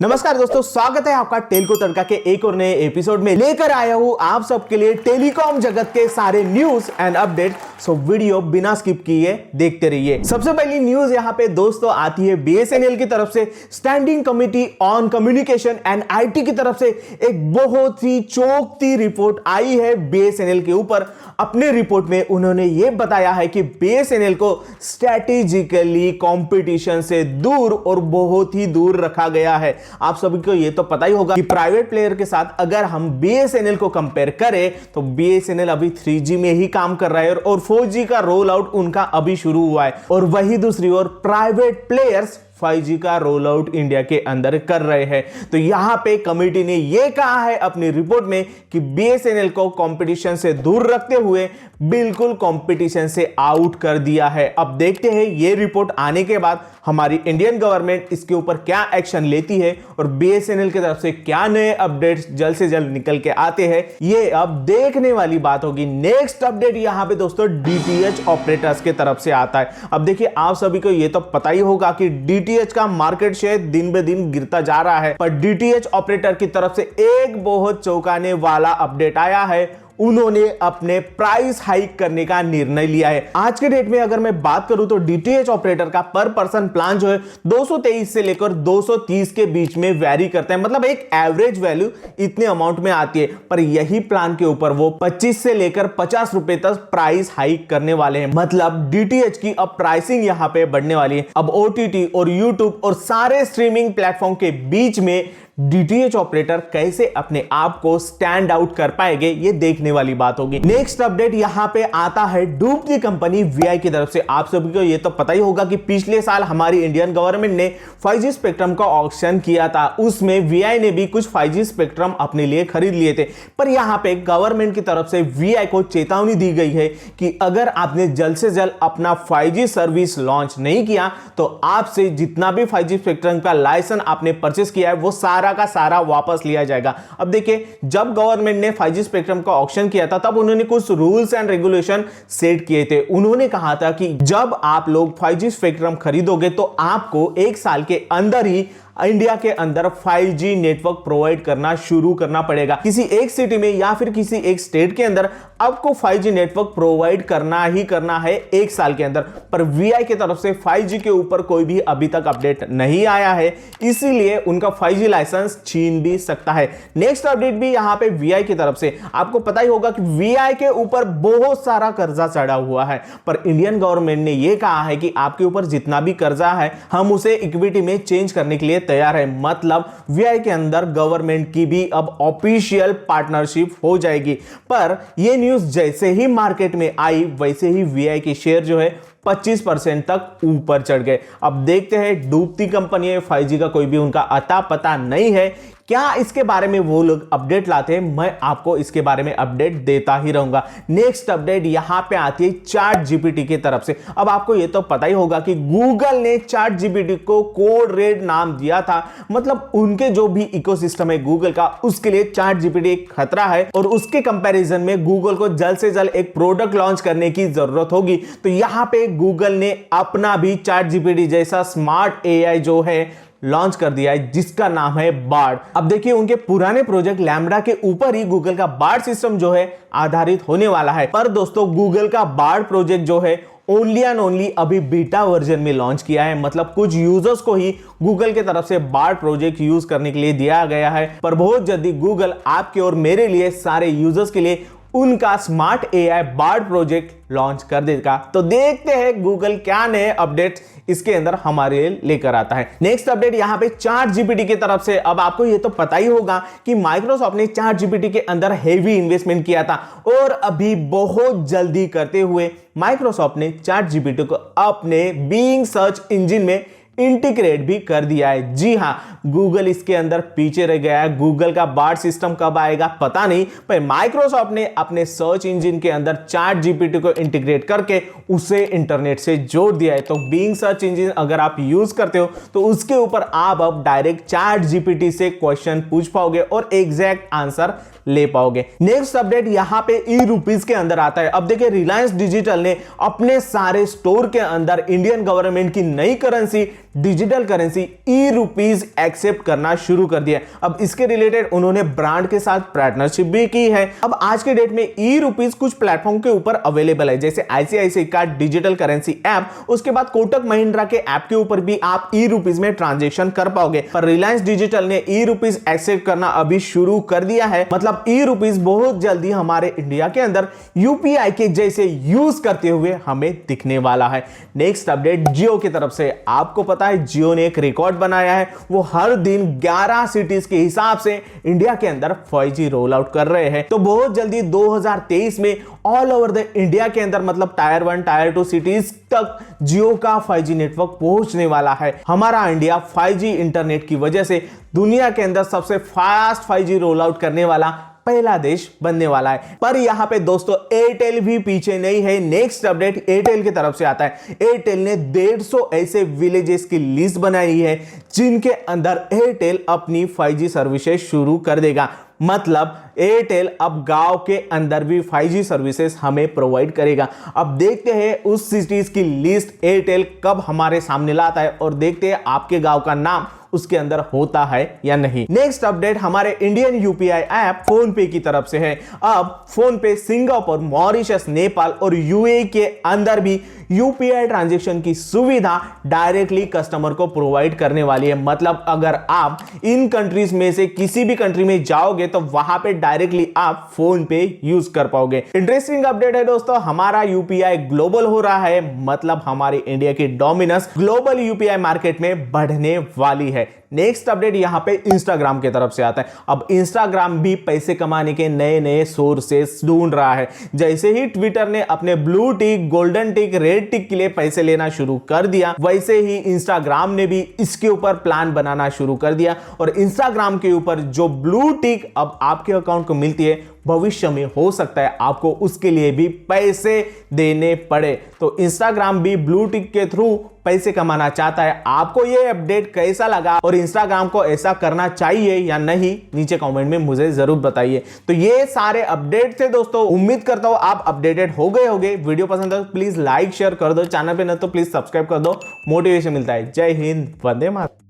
नमस्कार दोस्तों, स्वागत है आपका टेलको तड़का के एक और नए एपिसोड में। लेकर आया हूं आप सबके लिए टेलीकॉम जगत के सारे news and update. So video बिना स्किप किए देखते रहिए। सबसे पहली न्यूज यहां पे दोस्तों आती है बीएसएनएल की तरफ से। Standing committee on communication and IT की तरफ से एक बहुत ही चौंकती रिपोर्ट आई है बीएसएनएल के ऊपर। अपने रिपोर्ट में उन्होंने ये बताया है कि बीएसएनएल को स्ट्रैटेजिकली कंपटीशन से दूर और बहुत ही दूर रखा गया है। आप सभी को यह तो पता ही होगा कि प्राइवेट प्लेयर के साथ अगर हम बीएसएनएल को कंपेयर करें तो बीएसएनएल अभी 3G में ही काम कर रहा है और 4G का रोल आउट उनका अभी शुरू हुआ है, और वही दूसरी ओर प्राइवेट प्लेयर्स 5G का रोल आउट इंडिया के अंदर कर रहे हैं। तो यहां पे कमिटी ने यह कहा है अपनी रिपोर्ट में कि बीएसएनएल को कंपटीशन से दूर रखते हुए बिल्कुल कंपटीशन से आउट कर दिया है। अब देखते हैं ये रिपोर्ट आने के बाद हमारी इंडियन गवर्नमेंट इसके ऊपर क्या एक्शन लेती है और बीएसएनएल की तरफ से क्या नए अपडेट्स जल्द से जल्द निकल के आते हैं, ये अब देखने वाली बात होगी। नेक्स्ट अपडेट यहां पे दोस्तों डीटीएच ऑपरेटर्स के तरफ से आता है। अब देखिए, आप सभी को ये तो पता ही होगा कि डीटीएच का मार्केट शेयर दिन ब दिन गिरता जा रहा है, पर डीटीएच ऑपरेटर की तरफ से एक बहुत चौंकाने वाला अपडेट आया है। उन्होंने अपने प्राइस हाइक करने का निर्णय लिया है। आज के डेट में अगर मैं बात करूं तो डीटीएच ऑपरेटर का पर पर्सन प्लान जो है 223 से लेकर 230 के बीच में वेरी करता है, मतलब एक एवरेज वैल्यू इतने अमाउंट में आती है। पर यही प्लान के ऊपर वो 25 से लेकर 50 रुपए तक प्राइस हाइक करने वाले हैं। मतलब डीटीएच की अब प्राइसिंग यहां पे बढ़ने वाली है। अब ओटीटी और यूट्यूब और सारे स्ट्रीमिंग प्लेटफॉर्म के बीच में डीटीएच ऑपरेटर कैसे अपने आप को स्टैंड आउट कर पाएंगे, ये देखने वाली बात होगी। नेक्स्ट अपडेट यहां पे आता है डूबती कंपनी वीआई की तरफ से। आप सभी को ये तो पता ही होगा कि पिछले साल हमारी इंडियन गवर्नमेंट ने 5G स्पेक्ट्रम का ऑक्शन किया था। उसमें वीआई ने भी कुछ 5G स्पेक्ट्रम अपने लिए खरीद लिए थे। पर यहां पे गवर्नमेंट की तरफ से वीआई को चेतावनी दी गई है कि अगर आपने जल्द से जल्द अपना 5G सर्विस लॉन्च नहीं किया तो आपसे जितना भी 5G स्पेक्ट्रम का लाइसेंस आपने परचेस किया है वो सारा का सारा वापस लिया जाएगा। अब देखिए, जब गवर्नमेंट ने 5G स्पेक्ट्रम का ऑक्शन किया था तब उन्होंने कुछ रूल्स एंड रेगुलेशन सेट किए थे। उन्होंने कहा था कि जब आप लोग 5G स्पेक्ट्रम खरीदोगे तो आपको एक साल के अंदर ही इंडिया के अंदर 5G नेटवर्क प्रोवाइड करना शुरू करना पड़ेगा। किसी एक सिटी में या फिर किसी एक स्टेट के अंदर आपको 5G नेटवर्क प्रोवाइड करना ही करना है एक साल के अंदर। पर वीआई की तरफ से 5G के ऊपर कोई भी अभी तक अपडेट नहीं आया है, इसीलिए उनका 5G लाइसेंस छीन भी सकता है। नेक्स्ट अपडेट भी यहां पे वीआई की तरफ से। आपको पता ही होगा कि वीआई के ऊपर बहुत सारा कर्जा चढ़ा हुआ है, पर इंडियन गवर्नमेंट ने यह कहा है कि आपके ऊपर जितना भी कर्जा है हम उसे इक्विटी में चेंज करने के लिए तैयार है। मतलब वीआई के अंदर गवर्नमेंट की भी अब ऑफिशियल पार्टनरशिप हो जाएगी। पर यह न्यूज जैसे ही मार्केट में आई वैसे ही वीआई के शेयर जो है 25% तक ऊपर चढ़ गए। अब देखते हैं, डूबती कंपनी है, 5G का कोई भी उनका अता पता नहीं है। क्या इसके बारे में वो लोग अपडेट लाते हैं, मैं आपको इसके बारे में अपडेट देता ही रहूंगा। नेक्स्ट अपडेट यहां पे आती है चैट जीपीटी की तरफ से। अब आपको ये तो पता ही होगा कि गूगल ने चैट जीपीटी को कोड रेड नाम दिया था। मतलब उनके जो भी इकोसिस्टम है गूगल का, उसके लिए चैट जीपीटी एक खतरा है और उसके कंपैरिजन में गूगल को जल्द से जल्द एक प्रोडक्ट लॉन्च करने की जरूरत होगी। तो यहां पे गूगल ने अपना भी चैट जीपीटी जैसा स्मार्ट एआई जो है लॉन्च कर दिया है, जिसका नाम है बार्ड। अब देखिए, उनके पुराने प्रोजेक्ट लैम्बडा के ऊपर ही गूगल का बार्ड सिस्टम जो है आधारित होने वाला है। पर दोस्तों, गूगल का बार्ड प्रोजेक्ट जो है ओनली एंड ओनली अभी बीटा वर्जन में लॉन्च किया है। मतलब कुछ यूजर्स को ही गूगल की तरफ से बार्ड प्रोजेक्ट यूज करने के लिए दिया गया है। पर बहुत जल्दी गूगल आपके और मेरे लिए, सारे यूजर्स के लिए उनका smart AI Bard project launch कर देगा। तो देखते हैं गूगल क्या नए अपडेट इसके अंदर हमारे लिए लेकर आता है। नेक्स्ट अपडेट यहां पे चैट जीपीटी की तरफ से। अब आपको ये तो पता ही होगा कि माइक्रोसॉफ्ट ने चैट जीपीटी के अंदर हेवी इन्वेस्टमेंट किया था और अभी बहुत जल्दी करते हुए माइक्रोसॉफ्ट ने चैट जीपीटी को अपने बीइंग सर्च इंजन में इंटीग्रेट भी कर दिया है। जी हां, गूगल इसके अंदर पीछे रह गया है। गूगल का बार्ड सिस्टम कब आएगा पता नहीं, पर माइक्रोसॉफ्ट ने अपने सर्च इंजन के अंदर चैट जीपीटी को इंटीग्रेट करके उसे इंटरनेट से जोड़ दिया है। तो बीइंग सर्च इंजन अगर आप यूज करते हो तो उसके ऊपर आप अब डायरेक्ट चैट जीपीटी से क्वेश्चन पूछ पाओगे और एग्जैक्ट आंसर ले पाओगे। नेक्स्ट अपडेट यहां पे ई-रूपीज के अंदर आता है। अब देखिए, रिलायंस डिजिटल ने अपने सारे स्टोर के अंदर इंडियन गवर्नमेंट की नई करेंसी डिजिटल करेंसी ई रुपीज एक्सेप्ट करना शुरू कर दिया। अब इसके रिलेटेड उन्होंने ब्रांड के साथ पार्टनरशिप भी की है। अब आज के डेट में ई रुपीज कुछ प्लेटफॉर्म के ऊपर अवेलेबल है, जैसे आईसीआईसीआई का डिजिटल करेंसी ऐप, उसके बाद कोटक महिंद्रा के ऐप के ऊपर भी आप ई रुपीज में ट्रांजेक्शन कर पाओगे। पर रिलायंस डिजिटल ने ई रुपीज एक्सेप्ट करना अभी शुरू कर दिया है। मतलब ई रुपीज बहुत जल्दी हमारे इंडिया के अंदर यूपीआई के जैसे यूज करते हुए हमें दिखने वाला है। नेक्स्ट अपडेट जियो की तरफ से। आपको पता है जियो ने एक रिकॉर्ड बनाया है, वो हर दिन 11 सिटीज के हिसाब से इंडिया के अंदर 5G रोल आउट कर रहे हैं। तो बहुत जल्दी 2023 में ऑल ओवर द इंडिया के अंदर मतलब टायर 1 टायर 2 सिटीज तक जियो का 5G नेटवर्क पहुंचने वाला है। हमारा इंडिया 5G इंटरनेट की वजह से दुनिया के अंदर सबसे फास्ट 5G रोल आउट करने वाला पहला देश बनने वाला है। पर यहां पे दोस्तों एयरटेल भी पीछे नहीं है। नेक्स्ट अपडेट एयरटेल की तरफ से आता है। एयरटेल ने 150 ऐसे विलेजेस की लिस्ट बनाई है जिनके अंदर एयरटेल अपनी 5G सर्विसेज शुरू कर देगा। मतलब एयरटेल अब गांव के अंदर भी 5G सर्विसेज हमें प्रोवाइड करेगा। अब देखते हैं उस सिटीज की लिस्ट एयरटेल कब हमारे सामने लाता है और देखते हैं आपके गांव का नाम उसके अंदर होता है या नहीं। नेक्स्ट अपडेट हमारे इंडियन यूपीआई ऐप फोन पे की तरफ से है। अब फोन पे सिंगापुर, मॉरिशस, नेपाल और यूएई के अंदर भी यूपीआई ट्रांजैक्शन की सुविधा डायरेक्टली कस्टमर को प्रोवाइड करने वाली है। मतलब अगर आप इन कंट्रीज में से किसी भी कंट्री में जाओगे तो वहां पे डायरेक्टली आप फोन पे यूज कर पाओगे। इंटरेस्टिंग अपडेट है दोस्तों, हमारा यूपीआई ग्लोबल हो रहा है। मतलब हमारी इंडिया की डोमिनेंस ग्लोबल यूपीआई मार्केट में बढ़ने वाली है। नेक्स्ट अपडेट यहां पे इंस्टाग्राम की तरफ से आता है। अब इंस्टाग्राम भी पैसे कमाने के नए नए सोर्सेस ढूंढ रहा है। जैसे ही ट्विटर ने अपने ब्लू टिक, गोल्डन टिक, रेड टिक के लिए पैसे लेना शुरू कर दिया, वैसे ही इंस्टाग्राम ने भी इसके ऊपर प्लान बनाना शुरू कर दिया। और इंस्टाग्राम के ऊपर जो ब्लू टिक अब आपके अकाउंट को मिलती है, भविष्य में हो सकता है आपको उसके लिए भी पैसे देने पड़े। तो इंस्टाग्राम भी ब्लू टिक के थ्रू पैसे कमाना चाहता है। आपको यह अपडेट कैसा लगा और इंस्टाग्राम को ऐसा करना चाहिए या नहीं, नीचे कमेंट में मुझे जरूर बताइए। तो ये सारे अपडेट थे दोस्तों, उम्मीद करता हूं आप अपडेटेड हो गए होंगे। वीडियो पसंद है तो प्लीज लाइक शेयर कर दो, चैनल पे न तो प्लीज सब्सक्राइब कर दो। मोटिवेशन मिलता है। जय हिंद, वंदे मातरम।